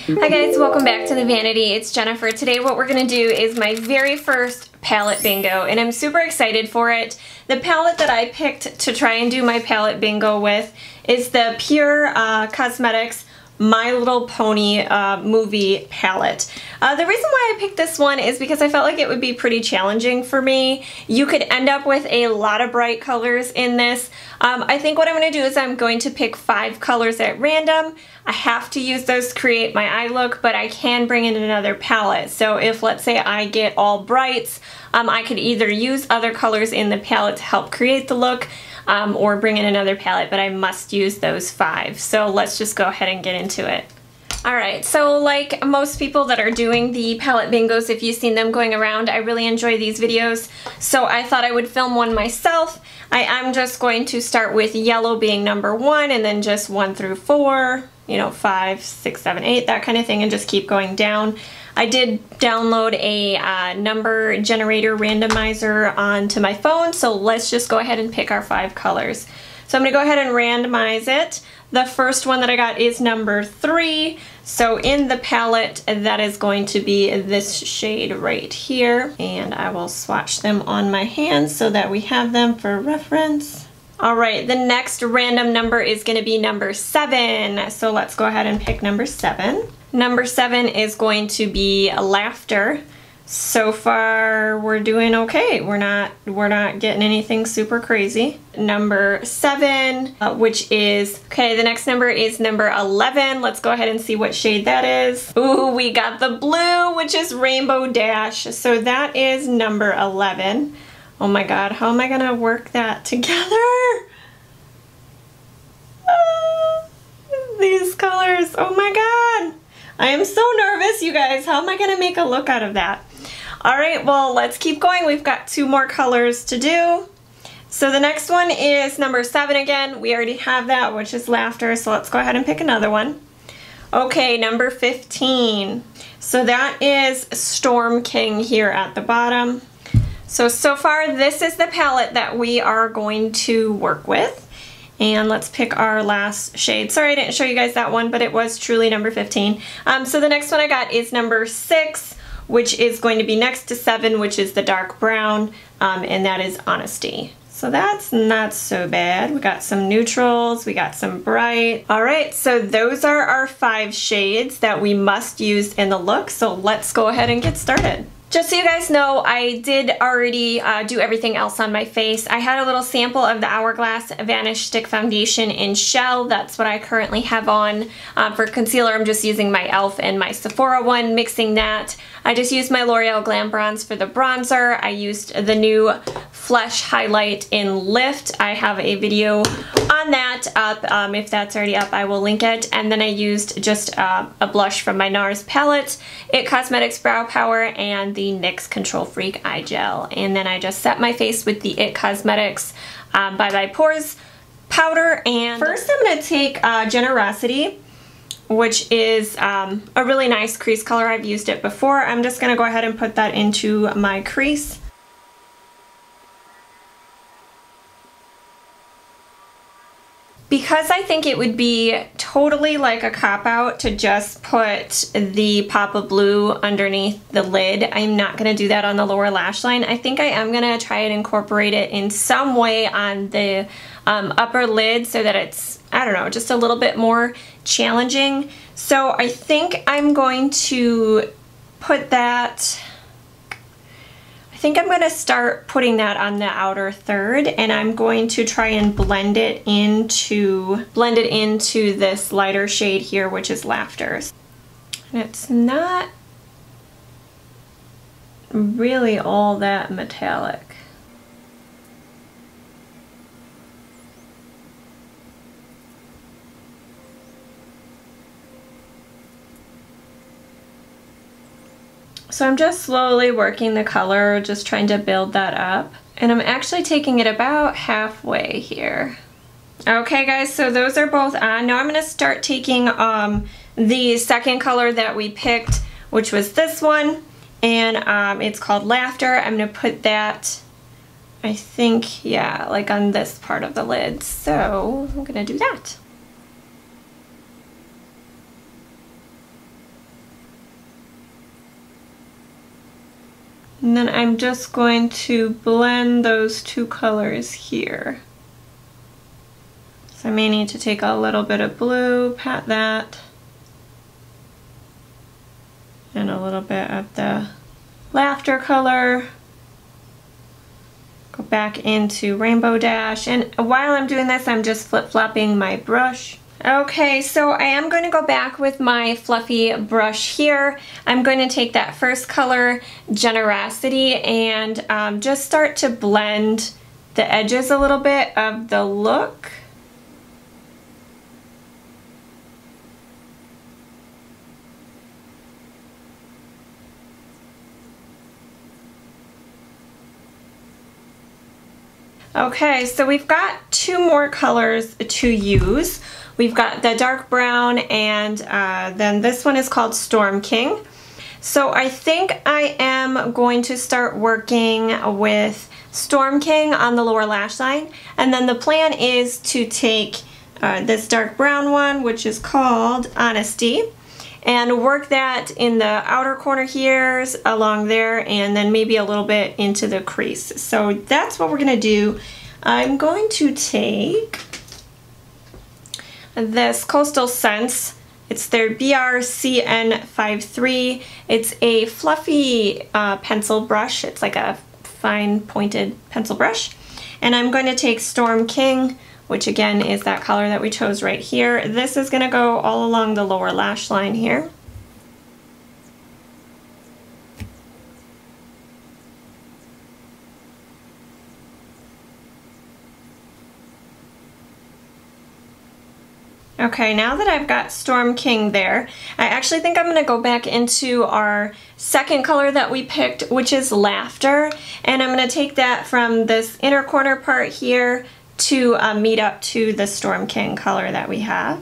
Hi guys, welcome back to the Vanity. It's Jennifer. Today what we're going to do is my very first palette bingo, and I'm super excited for it. The palette that I picked to try and do my palette bingo with is the PurCosmetics My Little Pony movie palette. The reason why I picked this one is because I felt like it would be pretty challenging for me. You could end up with a lot of bright colors in this. I think what I'm going to do is I'm going to pick 5 colors at random. I have to use those to create my eye look, but I can bring in another palette. So if, let's say, I get all brights, I could either use other colors in the palette to help create the look, or bring in another palette, but I must use those 5. So let's just go ahead and get into it. Alright, so like most people that are doing the palette bingos, if you've seen them going around, I really enjoy these videos, so I thought I would film one myself. I am just going to start with yellow being number 1, and then just 1 through 4, you know, 5, 6, 7, 8, that kind of thing, and just keep going down. I did download a number generator randomizer onto my phone, so let's just go ahead and pick our 5 colors. So I'm going to go ahead and randomize it. The first one that I got is number 3, so in the palette that is going to be this shade right here, and I will swatch them on my hands so that we have them for reference. Alright, the next random number is going to be number 7, so let's go ahead and pick number 7. Number 7 is going to be Laughter. So far we're doing okay. We're not getting anything super crazy. Number 7, which is, okay, the next number is number 11. Let's go ahead and see what shade that is. Ooh, we got the blue, which is Rainbow Dash. So that is number 11. Oh my god, how am I gonna work that together? These colors, oh my god. I am so nervous, you guys. How am I gonna make a look out of that? Alright, well, let's keep going. We've got 2 more colors to do. So the next one is number 7 again. We already have that, which is Laughter, so let's go ahead and pick another one. Okay, number 15. So that is Storm King here at the bottom. So far this is the palette that we are going to work with. And let's pick our last shade. Sorry I didn't show you guys that one, but it was truly number 15. So the next one I got is number 6, which is going to be next to 7, which is the dark brown, and that is Honesty. So that's not so bad. We got some neutrals, we got some bright. Alright, so those are our 5 shades that we must use in the look, so let's go ahead and get started. Just so you guys know, I did already do everything else on my face. I had a little sample of the Hourglass Vanish Stick Foundation in Shell. That's what I currently have on. For concealer, I'm just using my e.l.f. and my Sephora one, mixing that. I just used my L'Oreal Glam Bronze for the bronzer. I used the new Flesh Highlight in Lift. I have a video on that up. If that's already up, I will link it. And then I used just a blush from my NARS palette, IT Cosmetics Brow Power, and the NYX Control Freak Eye Gel. And then I just set my face with the IT Cosmetics by Pores powder. And first I'm going to take Generosity, which is a really nice crease color. I've used it before. I'm just going to go ahead and put that into my crease. Because I think it would be totally like a cop-out to just put the pop of blue underneath the lid, I'm not going to do that on the lower lash line. I think I am going to try and incorporate it in some way on the upper lid so that it's, I don't know, just a little bit more challenging. So I think I'm going to put that, I think I'm going to start putting that on the outer third, and I'm going to try and blend it into this lighter shade here, which is Laughter. And it's not really all that metallic. So I'm just slowly working the color, just trying to build that up. And I'm actually taking it about halfway here. Okay guys, so those are both on. Now I'm going to start taking the second color that we picked, which was this one. And it's called Laughter. I'm going to put that, I think, yeah, like on this part of the lid. So I'm going to do that. And then I'm just going to blend those two colors here. So I may need to take a little bit of blue, pat that, and a little bit of the Laughter color. Go back into Rainbow Dash, and while I'm doing this, I'm just flip-flopping my brush. Okay, so I am going to go back with my fluffy brush here. I'm going to take that first color, Generosity, and just start to blend the edges a little bit of the look. Okay, so we've got two more colors to use. We've got the dark brown, and then this one is called Storm King. So I think I am going to start working with Storm King on the lower lash line, and then the plan is to take this dark brown one, which is called Honesty, and work that in the outer corner here, along there, and then maybe a little bit into the crease. So that's what we're gonna do. I'm going to take this Coastal Scents. It's their BRCN53. It's a fluffy pencil brush. It's like a fine pointed pencil brush. And I'm going to take Storm King, which again is that color that we chose right here. This is going to go all along the lower lash line here. Okay, now that I've got Storm King there, I actually think I'm going to go back into our second color that we picked, which is Laughter, and I'm going to take that from this inner corner part here to meet up to the Storm King color that we have.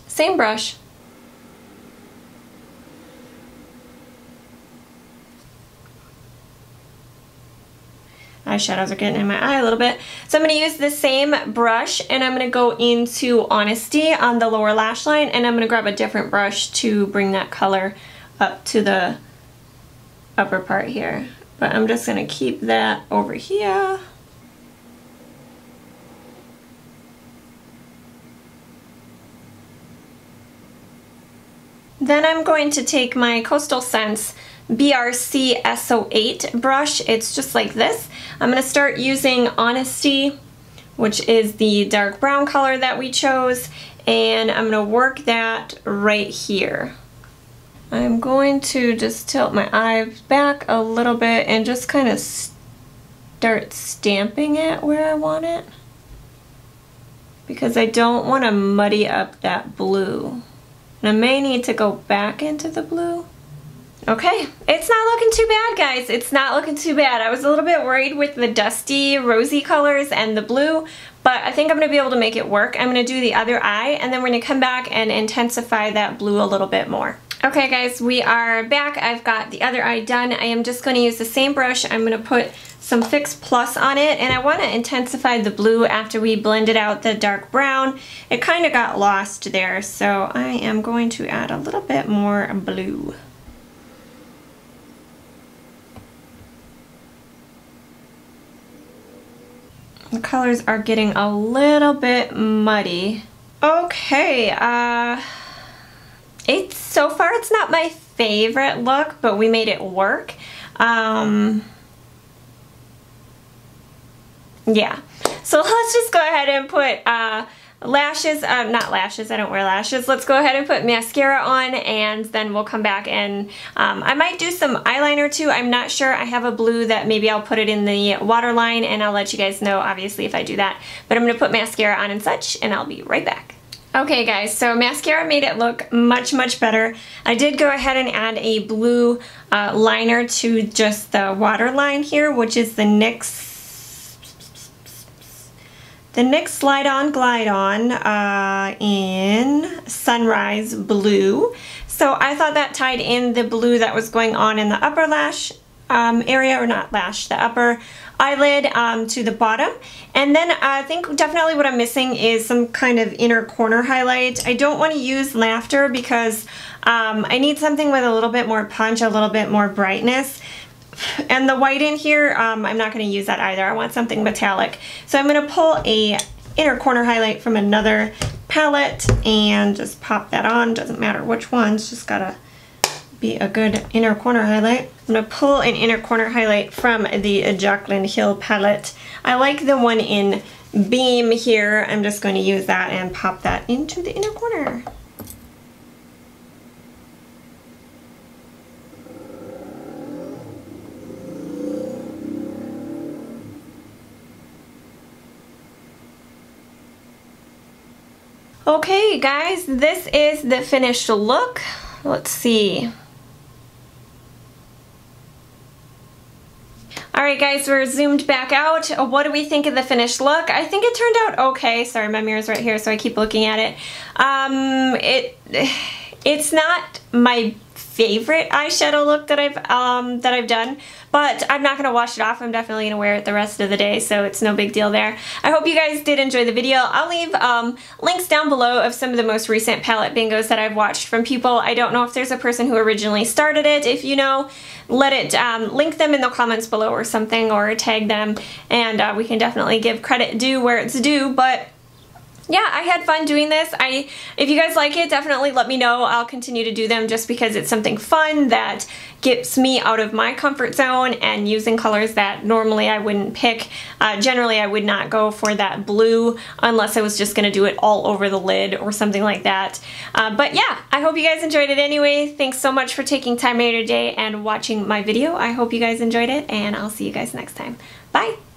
Same brush. Eyeshadows are getting in my eye a little bit. So I'm going to use the same brush, and I'm going to go into Honesty on the lower lash line, and I'm going to grab a different brush to bring that color up to the upper part here. But I'm just going to keep that over here. Then I'm going to take my Coastal Scents BRC SO8 brush. It's just like this. I'm going to start using Honesty, which is the dark brown color that we chose, and I'm going to work that right here. I'm going to just tilt my eyes back a little bit and just kind of start stamping it where I want it, because I don't want to muddy up that blue. And I may need to go back into the blue. Okay, it's not looking too bad, guys. It's not looking too bad. I was a little bit worried with the dusty rosy colors and the blue, but I think I'm going to be able to make it work. I'm going to do the other eye, and then we're going to come back and intensify that blue a little bit more. Okay, guys, we are back. I've got the other eye done. I am just going to use the same brush. I'm going to put some Fix Plus on it, and I want to intensify the blue after we blended out the dark brown. It kind of got lost there, so I am going to add a little bit more blue. The colors are getting a little bit muddy. Okay, so far it's not my favorite look, but we made it work. Yeah, so let's just go ahead and put lashes, not lashes, I don't wear lashes. Let's go ahead and put mascara on, and then we'll come back and I might do some eyeliner too. I'm not sure. I have a blue that maybe I'll put it in the waterline, and I'll let you guys know obviously if I do that. But I'm going to put mascara on and such, and I'll be right back. Okay guys, so mascara made it look much, much better. I did go ahead and add a blue liner to just the waterline here, which is the NYX Slide On Glide On in Sunrise Blue. So I thought that tied in the blue that was going on in the upper lash area, or not lash, the upper eyelid to the bottom. And then I think definitely what I'm missing is some kind of inner corner highlight. I don't want to use Laughter because I need something with a little bit more punch, a little bit more brightness. And the white in here, I'm not going to use that either. I want something metallic. So I'm going to pull a inner corner highlight from another palette and just pop that on. Doesn't matter which one, it's just gotta be a good inner corner highlight. I'm gonna pull an inner corner highlight from the Jaclyn Hill palette. I like the one in Beam here. I'm just going to use that and pop that into the inner corner. Okay guys, this is the finished look. Let's see. Alright guys, we're zoomed back out. What do we think of the finished look? I think it turned out okay. Sorry, my mirror's right here, so I keep looking at it. It's not my favorite eyeshadow look that I've done, but I'm not gonna wash it off. I'm definitely gonna wear it the rest of the day, so it's no big deal there. I hope you guys did enjoy the video. I'll leave links down below of some of the most recent palette bingos that I've watched from people. I don't know if there's a person who originally started it. If you know, let it link them in the comments below or something, or tag them, and we can definitely give credit due where it's due. But yeah, I had fun doing this. If you guys like it, definitely let me know. I'll continue to do them just because it's something fun that gets me out of my comfort zone and using colors that normally I wouldn't pick. Generally, I would not go for that blue unless I was just going to do it all over the lid or something like that. But yeah, I hope you guys enjoyed it anyway. Thanks so much for taking time out of your day and watching my video. I hope you guys enjoyed it, and I'll see you guys next time. Bye!